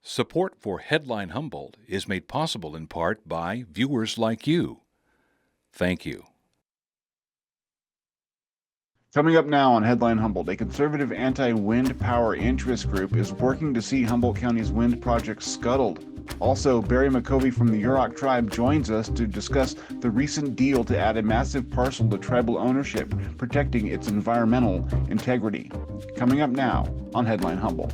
Support for Headline Humboldt is made possible in part by viewers like you. Thank you. Coming up now on Headline Humboldt, a conservative anti-wind power interest group is working to see Humboldt County's wind project scuttled. Also, Barry McCovey from the Yurok Tribe joins us to discuss the recent deal to add a massive parcel to tribal ownership, protecting its environmental integrity. Coming up now on Headline Humboldt.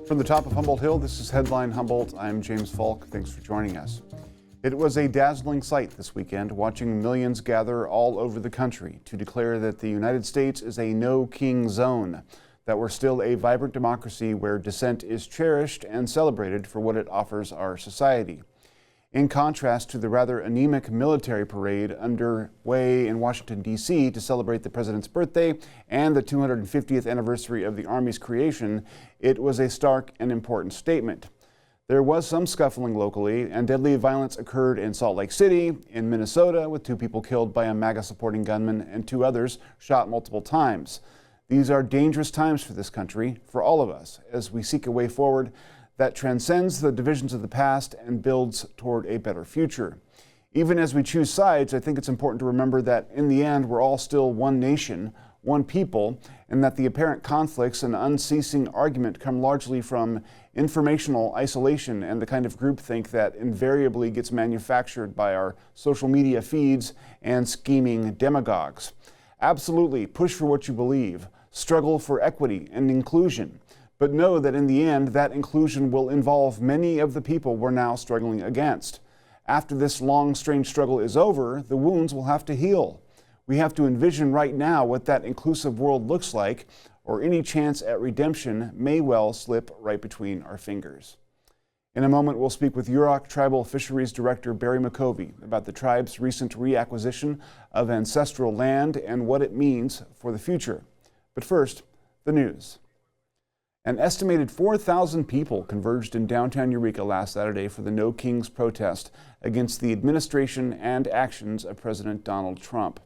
From the top of Humboldt Hill, this is Headline Humboldt. I'm James Falk. Thanks for joining us. It was a dazzling sight this weekend, watching millions gather all over the country to declare that the United States is a no-king zone, that we're still a vibrant democracy where dissent is cherished and celebrated for what it offers our society. In contrast to the rather anemic military parade underway in Washington, D.C. to celebrate the president's birthday and the 250th anniversary of the Army's creation, it was a stark and important statement. There was some scuffling locally, and deadly violence occurred in Salt Lake City, in Minnesota, with 2 people killed by a MAGA-supporting gunman and 2 others shot multiple times. These are dangerous times for this country, for all of us, as we seek a way forward that transcends the divisions of the past and builds toward a better future. Even as we choose sides, I think it's important to remember that in the end, we're all still one nation, one people, and that the apparent conflicts and unceasing argument come largely from informational isolation and the kind of groupthink that invariably gets manufactured by our social media feeds and scheming demagogues. Absolutely, push for what you believe, struggle for equity and inclusion. But know that in the end, that inclusion will involve many of the people we're now struggling against. After this long, strange struggle is over, the wounds will have to heal. We have to envision right now what that inclusive world looks like, or any chance at redemption may well slip right between our fingers. In a moment, we'll speak with Yurok Tribal Fisheries Director Barry McCovey about the tribe's recent reacquisition of ancestral land and what it means for the future. But first, the news. An estimated 4,000 people converged in downtown Eureka last Saturday for the No Kings protest against the administration and actions of President Donald Trump.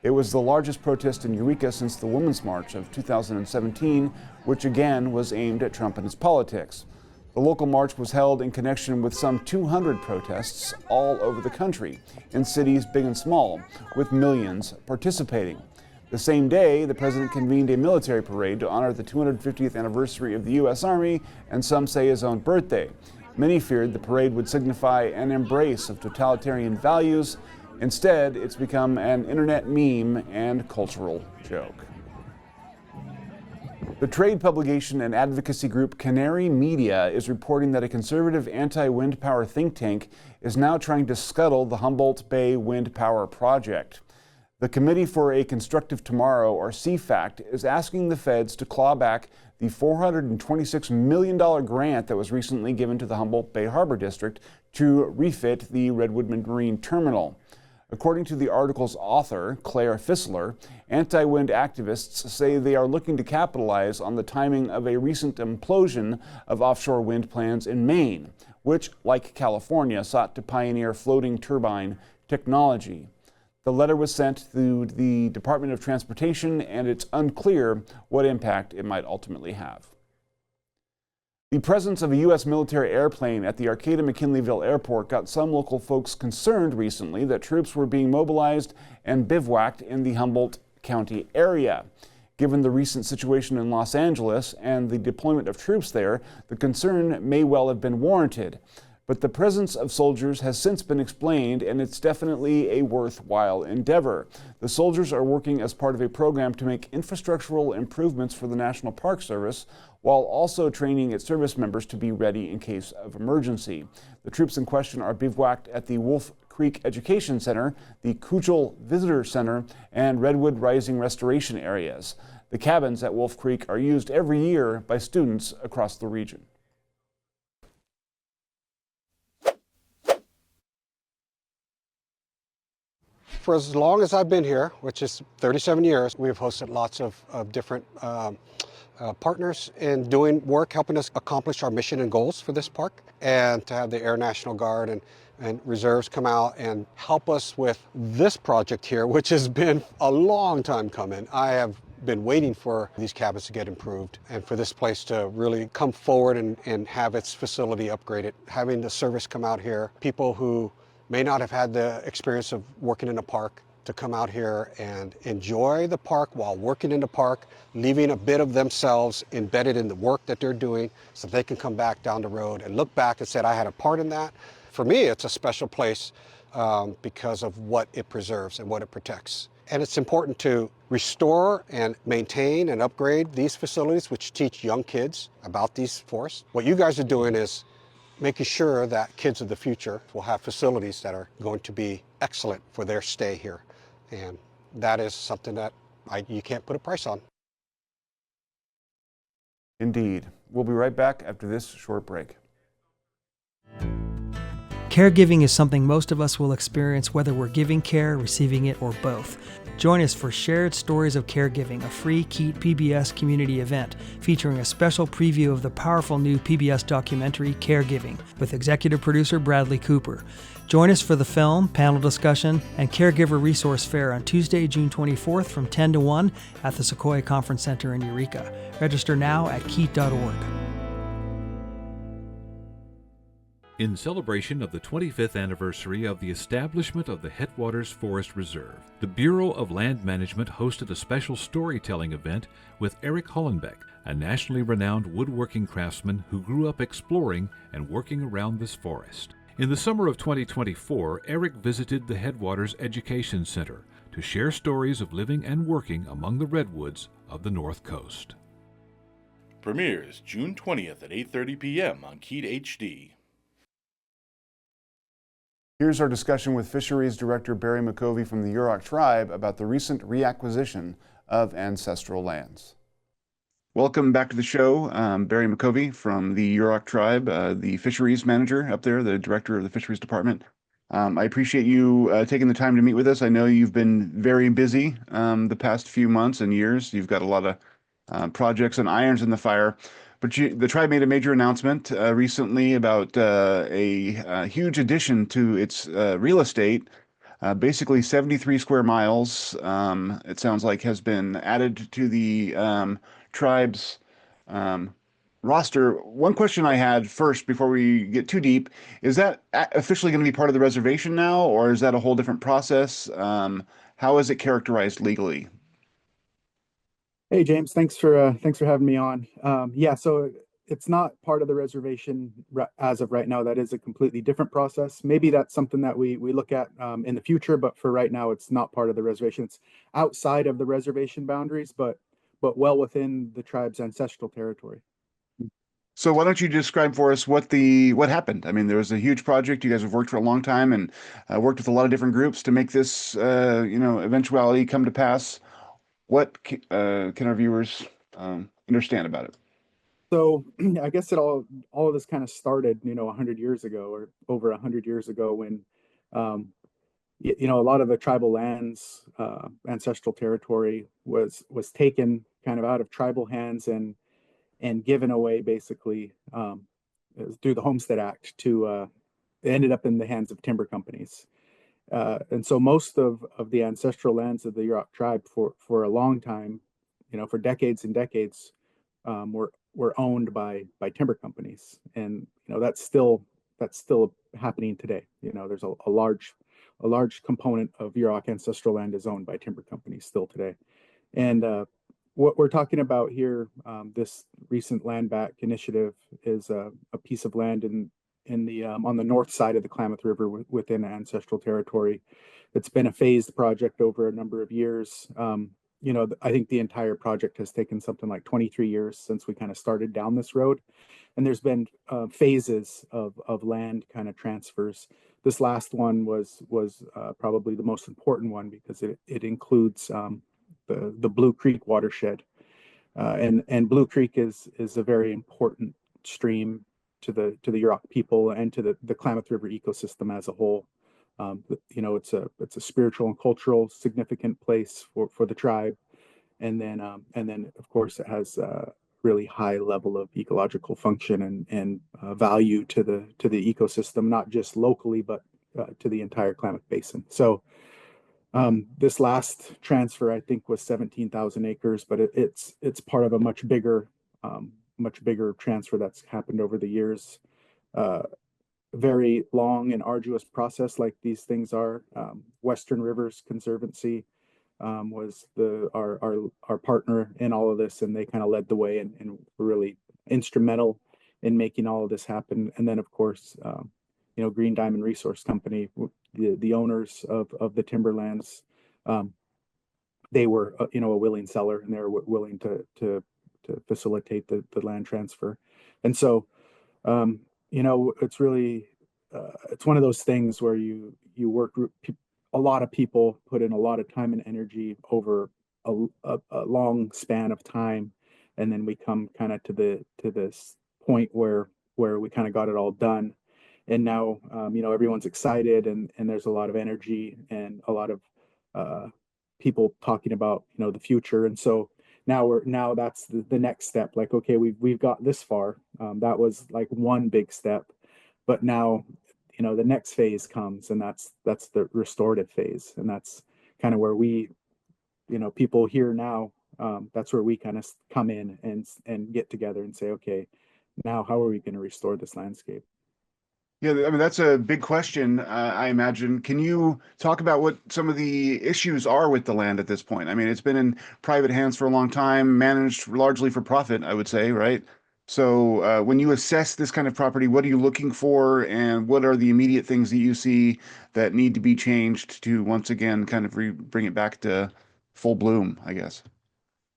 It was the largest protest in Eureka since the Women's March of 2017, which again was aimed at Trump and his politics. The local march was held in connection with some 200 protests all over the country, in cities big and small, with millions participating. The same day, the president convened a military parade to honor the 250th anniversary of the U.S. Army and some say his own birthday. Many feared the parade would signify an embrace of totalitarian values. Instead, it's become an internet meme and cultural joke. The trade publication and advocacy group Canary Media is reporting that a conservative anti-wind power think tank is now trying to scuttle the Humboldt Bay Wind Power Project. The Committee for a Constructive Tomorrow, or CFACT, is asking the feds to claw back the $426 million grant that was recently given to the Humboldt Bay Harbor District to refit the Redwood Marine Terminal. According to the article's author, Claire Fissler, anti-wind activists say they are looking to capitalize on the timing of a recent implosion of offshore wind plans in Maine, which, like California, sought to pioneer floating turbine technology. The letter was sent to the Department of Transportation, and it's unclear what impact it might ultimately have. The presence of a U.S. military airplane at the Arcata-McKinleyville Airport got some local folks concerned recently that troops were being mobilized and bivouacked in the Humboldt County area. Given the recent situation in Los Angeles and the deployment of troops there, the concern may well have been warranted. But the presence of soldiers has since been explained, and it's definitely a worthwhile endeavor. The soldiers are working as part of a program to make infrastructural improvements for the National Park Service, while also training its service members to be ready in case of emergency. The troops in question are bivouacked at the Wolf Creek Education Center, the Cujal Visitor Center, and Redwood Rising Restoration areas. The cabins at Wolf Creek are used every year by students across the region. For as long as I've been here, which is 37 years, we've hosted lots of different partners in doing work, helping us accomplish our mission and goals for this park, and to have the Air National Guard and reserves come out and help us with this project here, which has been a long time coming. I have been waiting for these cabins to get improved and for this place to really come forward and have its facility upgraded. Having the service come out here, people who may not have had the experience of working in a park, to come out here and enjoy the park while working in the park, leaving a bit of themselves embedded in the work that they're doing so they can come back down the road and look back and say, I had a part in that. For me, it's a special place because of what it preserves and what it protects. And it's important to restore and maintain and upgrade these facilities, which teach young kids about these forests. What you guys are doing is making sure that kids of the future will have facilities that are going to be excellent for their stay here. And that is something that you can't put a price on. Indeed. We'll be right back after this short break. Caregiving is something most of us will experience whether we're giving care, receiving it, or both. Join us for Shared Stories of Caregiving, a free KEAT PBS community event featuring a special preview of the powerful new PBS documentary Caregiving with executive producer Bradley Cooper. Join us for the film, panel discussion, and caregiver resource fair on Tuesday, June 24th from 10 to 1 at the Sequoia Conference Center in Eureka. Register now at keat.org. In celebration of the 25th anniversary of the establishment of the Headwaters Forest Reserve, the Bureau of Land Management hosted a special storytelling event with Eric Hollenbeck, a nationally renowned woodworking craftsman who grew up exploring and working around this forest. In the summer of 2024, Eric visited the Headwaters Education Center to share stories of living and working among the redwoods of the North Coast. Premieres June 20th at 8:30 p.m. on KEAT HD. Here's our discussion with Fisheries Director Barry McCovey from the Yurok Tribe about the recent reacquisition of ancestral lands. Welcome back to the show. Barry McCovey from the Yurok Tribe, the Fisheries Manager up there, the Director of the Fisheries Department. I appreciate you taking the time to meet with us. I know you've been very busy the past few months and years. You've got a lot of projects and irons in the fire. But the tribe made a major announcement recently about a huge addition to its real estate. Basically 73 square miles, it sounds like, has been added to the tribe's roster. One question I had first, before we get too deep, is that officially going to be part of the reservation now, or is that a whole different process? How is it characterized legally? Hey James, thanks for having me on. Yeah, so it's not part of the reservation as of right now. That is a completely different process. Maybe that's something that we look at in the future, but for right now, it's not part of the reservation. It's outside of the reservation boundaries, but well within the tribe's ancestral territory. So why don't you describe for us what happened? I mean, there was a huge project. You guys have worked for a long time and worked with a lot of different groups to make this eventuality come to pass. What can our viewers understand about it? So I guess all of this kind of started, 100 years ago or over 100 years ago when, a lot of the tribal lands, ancestral territory was taken kind of out of tribal hands and given away basically through the Homestead Act it ended up in the hands of timber companies. And so most of the ancestral lands of the Yurok tribe for a long time, for decades and decades, were owned by timber companies, and that's still happening today. There's a large component of Yurok ancestral land is owned by timber companies still today. And what we're talking about here, this recent land back initiative, is a piece of land in the on the north side of the Klamath River within ancestral territory. It's been a phased project over a number of years. I think the entire project has taken something like 23 years since we kind of started down this road, and there's been phases of land kind of transfers. This last one was probably the most important one because it includes the Blue Creek watershed, and Blue Creek is a very important stream to the Yurok people and to the Klamath River ecosystem as a whole. It's a spiritual and cultural significant place for the tribe, and then of course it has a really high level of ecological function and value to the ecosystem, not just locally but to the entire Klamath Basin. So this last transfer, I think, was 17,000 acres, but it's part of a much bigger transfer that's happened over the years. Uh, very long and arduous process, like these things are. Western Rivers Conservancy was our partner in all of this, and they kind of led the way and were really instrumental in making all of this happen. And then, of course, Green Diamond Resource Company, the owners of the timberlands, they were a willing seller, and they were willing to facilitate the land transfer. And so it's really it's one of those things where you work, a lot of people put in a lot of time and energy over a long span of time, and then we come kind of to this point where we kind of got it all done. And now everyone's excited, and there's a lot of energy and a lot of people talking about the future. And so now that's the next step. Like, okay, we've got this far. That was like one big step, but now the next phase comes, and that's the restorative phase, and that's kind of where we people here now, that's where we kind of come in and get together and say, okay, now how are we going to restore this landscape? Yeah, I mean, that's a big question, I imagine. Can you talk about what some of the issues are with the land at this point? I mean, it's been in private hands for a long time, managed largely for profit, I would say, right? So, when you assess this kind of property, what are you looking for, and what are the immediate things that you see that need to be changed to once again kind of bring it back to full bloom, I guess?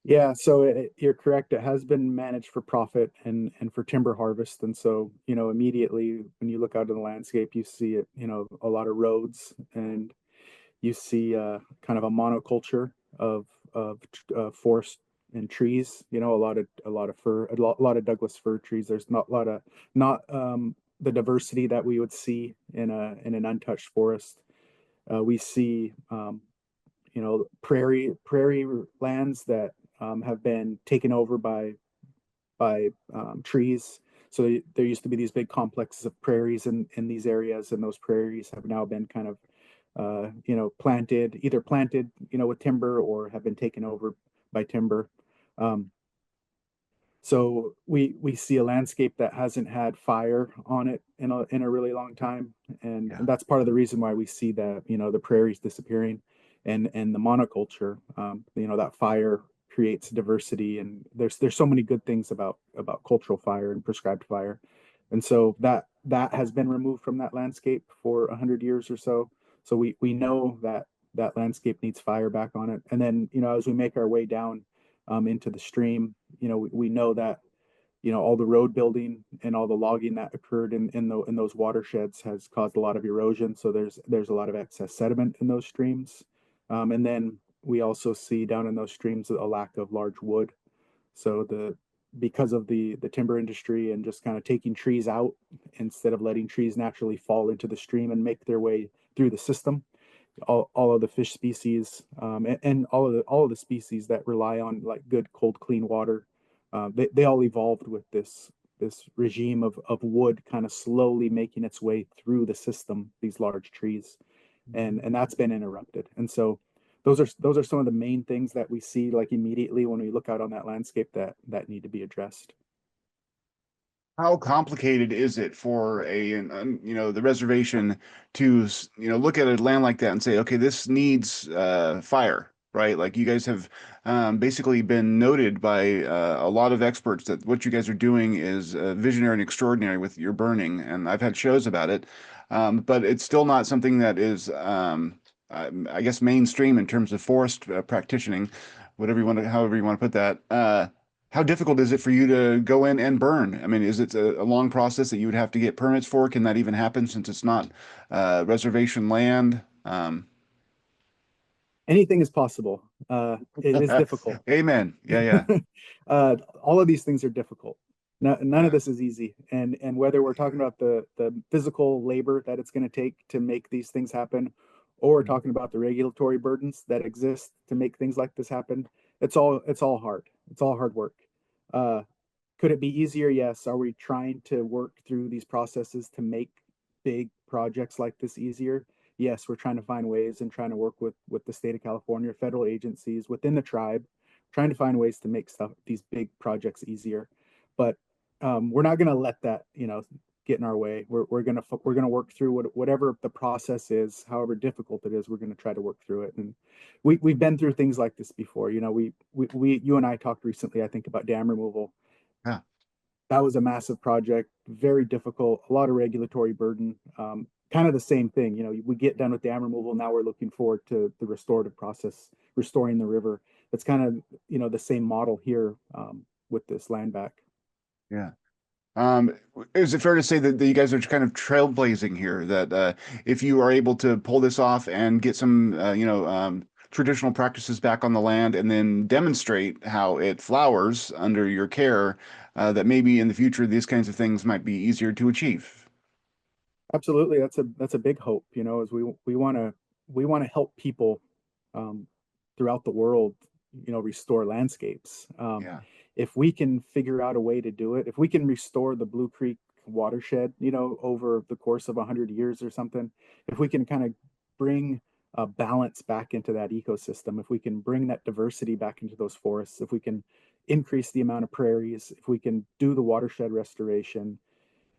Yeah, so you're correct. It has been managed for profit and for timber harvest. And so, immediately when you look out in the landscape, you see it, a lot of roads, and you see kind of a monoculture of forest and trees, a lot of fir, a lot of Douglas fir trees. There's not the diversity that we would see in an untouched forest. We see prairie lands that have been taken over by trees. So there used to be these big complexes of prairies in these areas, and those prairies have now been kind of planted with timber, or have been taken over by timber. So we see a landscape that hasn't had fire on it in a really long time, and Yeah. that's part of the reason why we see the prairies disappearing, and the monoculture. That fire creates diversity, and there's so many good things about cultural fire and prescribed fire, and so that has been removed from that landscape for 100 years or so. So we know that landscape needs fire back on it, and then as we make our way down into the stream, we know that all the road building and all the logging that occurred in those watersheds has caused a lot of erosion. So there's a lot of excess sediment in those streams, and then we also see down in those streams a lack of large wood. So because of the timber industry and just kind of taking trees out instead of letting trees naturally fall into the stream and make their way through the system, all of the fish species, and all of the species that rely on like good, cold, clean water, they all evolved with this regime of wood kind of slowly making its way through the system, these large trees, and that's been interrupted. And so those are some of the main things that we see like immediately when we look out on that landscape that need to be addressed. How complicated is it for the reservation to, look at a land like that and say, okay, this needs fire, right? Like you guys have basically been noted by a lot of experts that what you guys are doing is visionary and extraordinary with your burning, and I've had shows about it, but it's still not something that is, I guess, mainstream in terms of forest practicing, however you want to put that. How difficult is it for you to go in and burn? I mean, is it a long process that you would have to get permits for? Can that even happen since it's not reservation land? Anything is possible. It is difficult. Amen. Yeah, yeah. All of these things are difficult. None of this is easy. And whether we're talking about the physical labor that it's going to take to make these things happen, or we're talking about the regulatory burdens that exist to make things like this happen, it's all hard. It's all hard work. Could it be easier? Yes. Are we trying to work through these processes to make big projects like this easier? Yes, we're trying to find ways and trying to work with the state of California, federal agencies within the tribe, trying to find ways to make these big projects easier. But we're not going to let that, get in our way. We're gonna work through whatever the process is, however difficult it is. We're going to try to work through it. And we've been through things like this before. You and I talked recently, I think, about dam removal. Yeah. That was a massive project, very difficult, a lot of regulatory burden. Kind of the same thing. We get done with dam removal. Now we're looking forward to the restorative process, restoring the river. It's kind of, the same model here with this land back. Yeah. Is it fair to say that you guys are kind of trailblazing here? That if you are able to pull this off and get some, traditional practices back on the land, and then demonstrate how it flowers under your care, that maybe in the future these kinds of things might be easier to achieve. Absolutely, that's a big hope. Is we want to help people throughout the world, restore landscapes. Yeah. If we can figure out a way to do it, if we can restore the Blue Creek watershed, over the course of 100 years or something, if we can kind of bring a balance back into that ecosystem, if we can bring that diversity back into those forests, if we can increase the amount of prairies, if we can do the watershed restoration,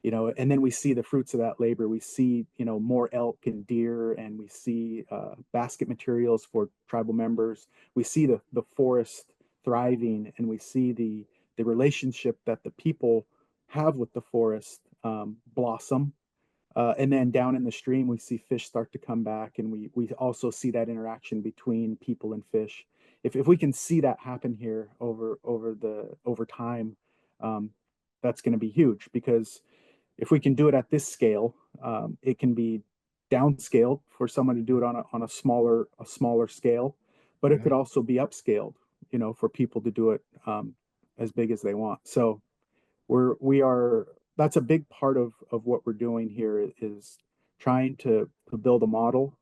and then we see the fruits of that labor. We see, more elk and deer, and we see basket materials for tribal members. We see the forest thriving, and we see the relationship that the people have with the forest blossom. And then down in the stream, we see fish start to come back, and we also see that interaction between people and fish. If we can see that happen here over time, that's going to be huge, because if we can do it at this scale, it can be downscaled for someone to do it on a smaller scale, but it could also be upscaled, for people to do it as big as they want. So that's a big part of what we're doing here, is trying to build a model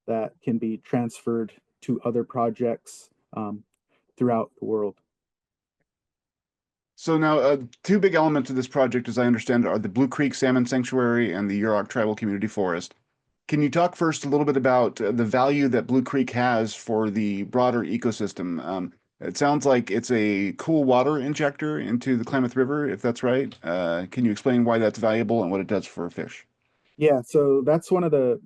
that can be transferred to other projects throughout the world. So now, two big elements of this project, as I understand it, are the Blue Creek Salmon Sanctuary and the Yurok Tribal Community Forest. Can you talk first a little bit about the value that Blue Creek has for the broader ecosystem? It sounds like it's a cool water injector into the Klamath River, if that's right. Can you explain why that's valuable and what it does for fish? Yeah, so that's one of the,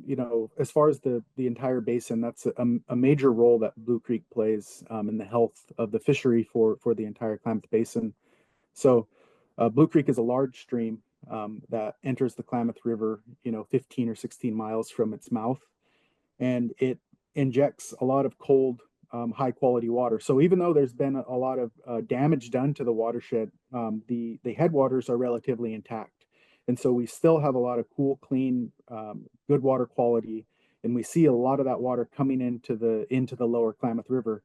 as far as the entire basin, that's a major role that Blue Creek plays in the health of the fishery for the entire Klamath Basin. So Blue Creek is a large stream that enters the Klamath River, 15 or 16 miles from its mouth, and it injects a lot of cold, high quality water. So even though there's been a lot of damage done to the watershed, the headwaters are relatively intact. And so we still have a lot of cool, clean, good water quality, and we see a lot of that water coming into the lower Klamath River.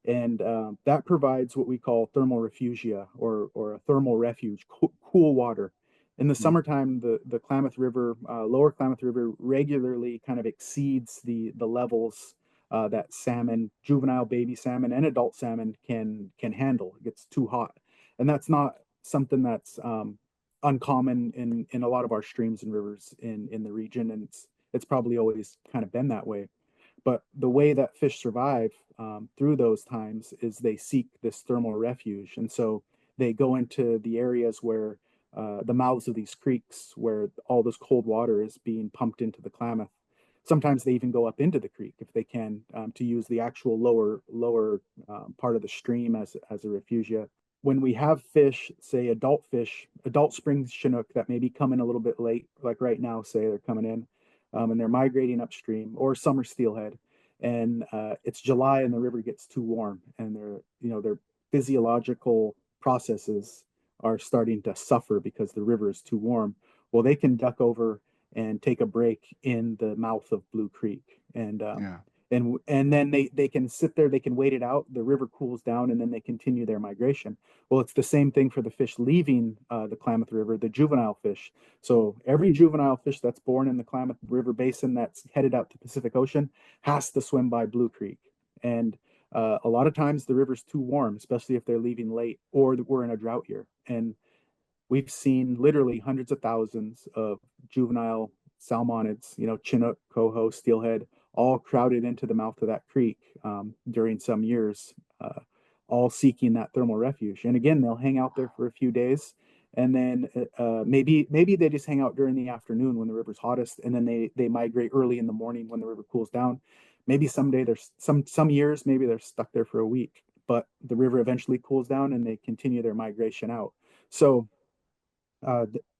And that provides what we call thermal refugia, or a thermal refuge, cool water. In the summertime, the Klamath River, lower Klamath River, regularly kind of exceeds the levels that salmon, juvenile baby salmon and adult salmon can handle. It gets too hot, and that's not something that's uncommon in a lot of our streams and rivers in the region, and it's probably always kind of been that way. But the way that fish survive through those times is they seek this thermal refuge. And so they go into the areas where the mouths of these creeks, where all this cold water is being pumped into the Klamath. Sometimes they even go up into the creek if they can, to use the actual lower part of the stream as a refugia. When we have fish, say adult spring Chinook that may be coming a little bit late, like right now, say they're coming in, and they're migrating upstream, or summer steelhead, and it's July and the river gets too warm, and their physiological processes are starting to suffer because the river is too warm. Well, they can duck over and take a break in the mouth of Blue Creek, and Yeah. and then they can sit there, they can wait it out, the river cools down, and then they continue their migration. Well, it's the same thing for the fish leaving the Klamath River, the juvenile fish. So every juvenile fish that's born in the Klamath River basin that's headed out to the Pacific Ocean has to swim by Blue Creek. And a lot of times the river's too warm, especially if they're leaving late or we're in a drought year. And we've seen literally hundreds of thousands of juvenile salmonids, Chinook, coho, steelhead, all crowded into the mouth of that creek during some years, all seeking that thermal refuge. And again, they'll hang out there for a few days, and then maybe they just hang out during the afternoon when the river's hottest, and then they migrate early in the morning when the river cools down. Maybe someday there's some years maybe they're stuck there for a week, but the river eventually cools down and they continue their migration out. So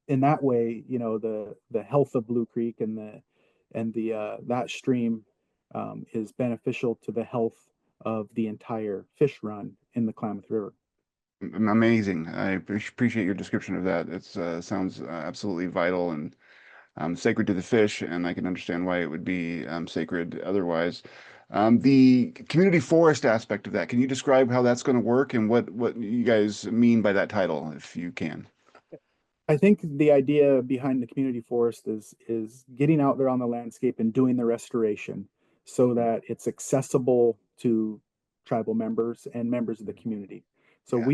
in that way, the health of Blue Creek and the that stream is beneficial to the health of the entire fish run in the Klamath River. Amazing. I appreciate your description of that. It sounds absolutely vital and sacred to the fish, and I can understand why it would be sacred otherwise. The community forest aspect of that, can you describe how that's going to work and what you guys mean by that title, if you can? I think the idea behind the community forest is getting out there on the landscape and doing the restoration so that it's accessible to tribal members and members of the community. So Yeah.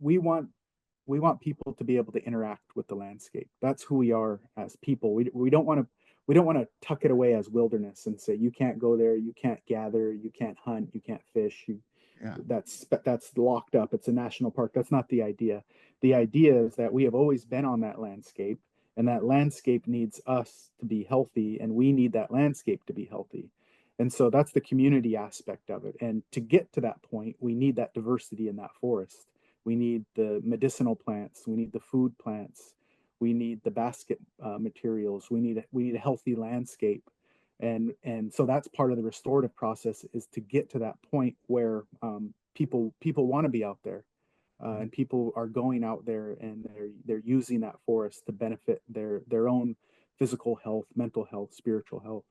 we want people to be able to interact with the landscape. That's who we are as people. We don't want to tuck it away as wilderness and say you can't go there, you can't gather, you can't hunt, you can't fish. Yeah. That's locked up. It's a national park. That's not the idea. The idea is that we have always been on that landscape, and that landscape needs us to be healthy, and we need that landscape to be healthy. And so that's the community aspect of it. And to get to that point, we need that diversity in that forest. We need the medicinal plants. We need the food plants. We need the basket materials. We need a healthy landscape. And so that's part of the restorative process, is to get to that point where people want to be out there, and people are going out there and they're using that forest to benefit their own physical health, mental health, spiritual health.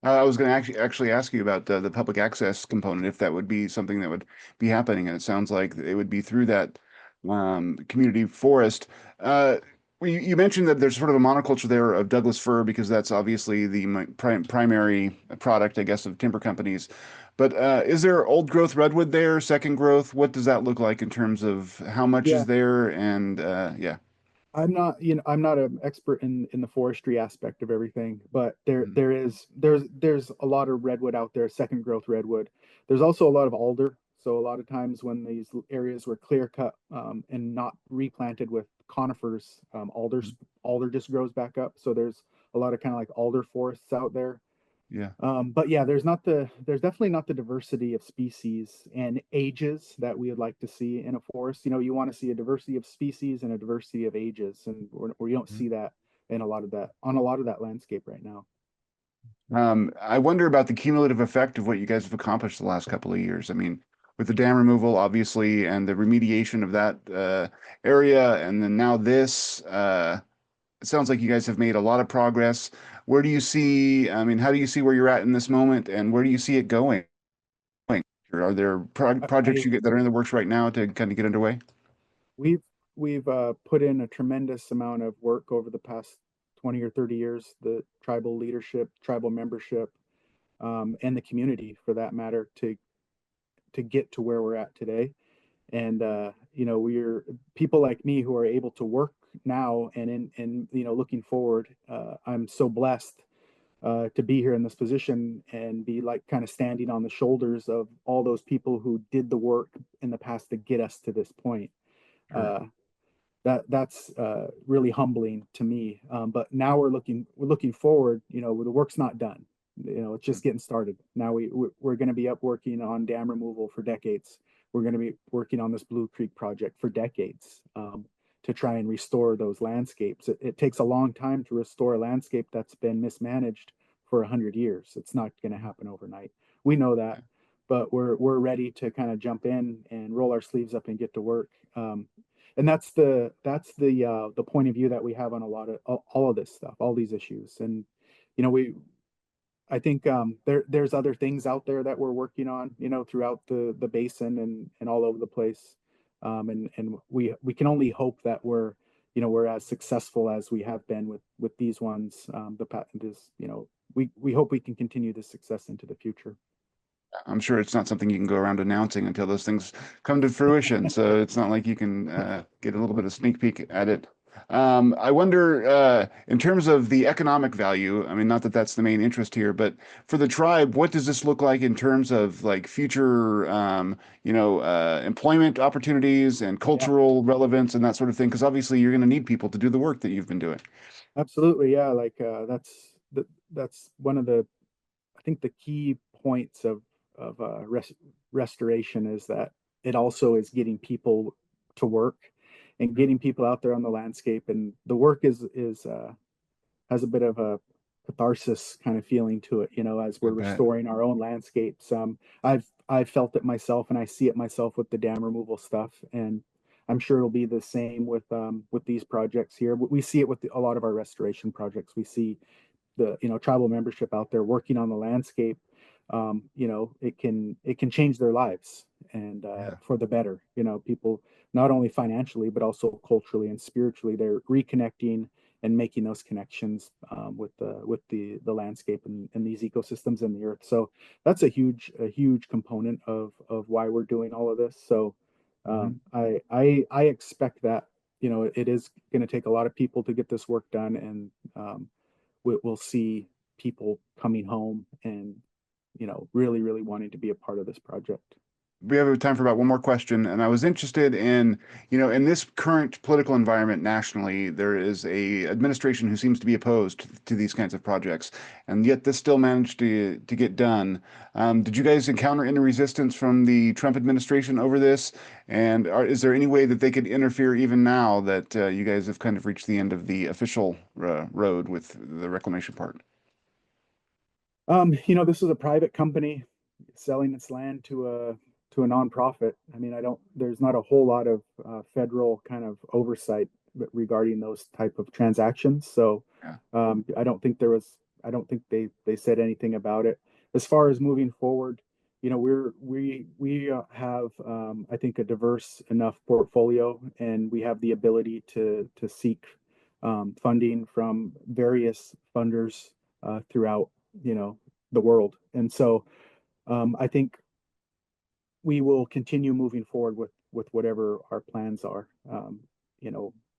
I was going to actually ask you about the public access component, if that would be something that would be happening, and it sounds like it would be through that community forest. You mentioned that there's sort of a monoculture there of Douglas fir because that's obviously the primary product, I guess, of timber companies. But is there old growth redwood there, second growth? What does that look like in terms of how much Yeah. is there? And yeah. I'm not an expert in the forestry aspect of everything, but Mm. there's a lot of redwood out there, second growth redwood. There's also a lot of alder. So a lot of times when these areas were clear cut and not replanted with conifers, alder just grows back up. So there's a lot of kind of like alder forests out there. Yeah. But yeah, there's definitely not the diversity of species and ages that we would like to see in a forest. You want to see a diversity of species and a diversity of ages, and we don't see that in a lot of that landscape right now. I wonder about the cumulative effect of what you guys have accomplished the last couple of years. I mean, with the dam removal, obviously, and the remediation of that area, and then now this, it sounds like you guys have made a lot of progress. Where do you see, I mean, how do you see where you're at in this moment, and where do you see it going? Are there projects that are in the works right now to kind of get underway? We've put in a tremendous amount of work over the past 20 or 30 years, the tribal leadership, tribal membership, and the community for that matter, to get to where we're at today. And we're people like me who are able to work now and looking forward. I'm so blessed to be here in this position and be like kind of standing on the shoulders of all those people who did the work in the past to get us to this point. Sure. That's really humbling to me. But now we're looking forward. The work's not done. It's just getting started. Now we're going to be up working on dam removal for decades. We're going to be working on this Blue Creek project for decades to try and restore those landscapes. It takes a long time to restore a landscape that's been mismanaged for 100 years. It's not going to happen overnight. We know that, but we're ready to kind of jump in and roll our sleeves up and get to work. And that's the point of view that we have on a lot of all of this stuff, all these issues. And we I think there's other things out there that we're working on, throughout the basin and all over the place. And we can only hope that we're as successful as we have been with these ones. The patent is, we hope we can continue this success into the future. I'm sure it's not something you can go around announcing until those things come to fruition. So it's not like you can get a little bit of sneak peek at it. I wonder, in terms of the economic value, I mean, not that that's the main interest here, but for the tribe, what does this look like in terms of like future, employment opportunities and cultural relevance and that sort of thing? Because obviously you're going to need people to do the work that you've been doing. Absolutely, yeah. Like that's one of the, I think the key points of restoration is that it also is getting people to work and getting people out there on the landscape. And the work is has a bit of a catharsis kind of feeling to it, as we're restoring our own landscapes. I've felt it myself, and I see it myself with the dam removal stuff, and I'm sure it'll be the same with these projects here. We see it with a lot of our restoration projects. We see the tribal membership out there working on the landscape. It can change their lives, and for the better. People, not only financially but also culturally and spiritually, they're reconnecting and making those connections with the landscape and these ecosystems and the earth. So that's a huge component of why we're doing all of this. So I expect that it is going to take a lot of people to get this work done, and we'll see people coming home and really wanting to be a part of this project. We have time for about one more question, and I was interested in, in this current political environment nationally, there is a administration who seems to be opposed to these kinds of projects, and yet this still managed to get done. Did you guys encounter any resistance from the Trump administration over this? And is there any way that they could interfere even now that you guys have kind of reached the end of the official road with the reclamation part? This is a private company selling its land to a nonprofit. I mean, there's not a whole lot of federal kind of oversight regarding those type of transactions. So I don't think they said anything about it. As far as moving forward, we have I think a diverse enough portfolio, and we have the ability to seek funding from various funders throughout the world. And so I think we will continue moving forward with whatever our plans are.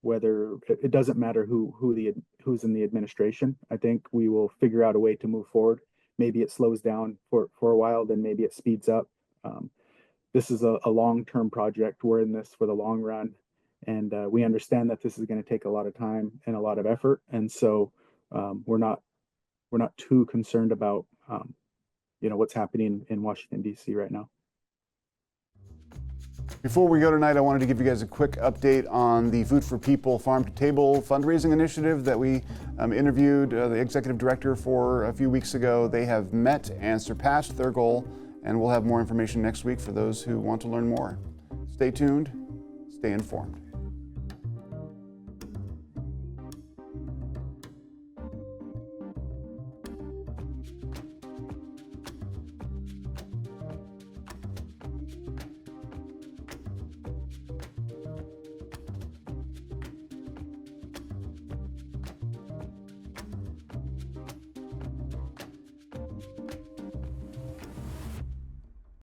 Whether it doesn't matter who's in the administration. I think we will figure out a way to move forward. Maybe it slows down for a while, then maybe it speeds up. This is a long-term project. We're in this for the long run, and we understand that this is going to take a lot of time and a lot of effort. And so we're not too concerned about what's happening in Washington, D.C. right now. Before we go tonight, I wanted to give you guys a quick update on the Food for People Farm to Table fundraising initiative that we interviewed the executive director for a few weeks ago. They have met and surpassed their goal, and we'll have more information next week for those who want to learn more. Stay tuned, stay informed.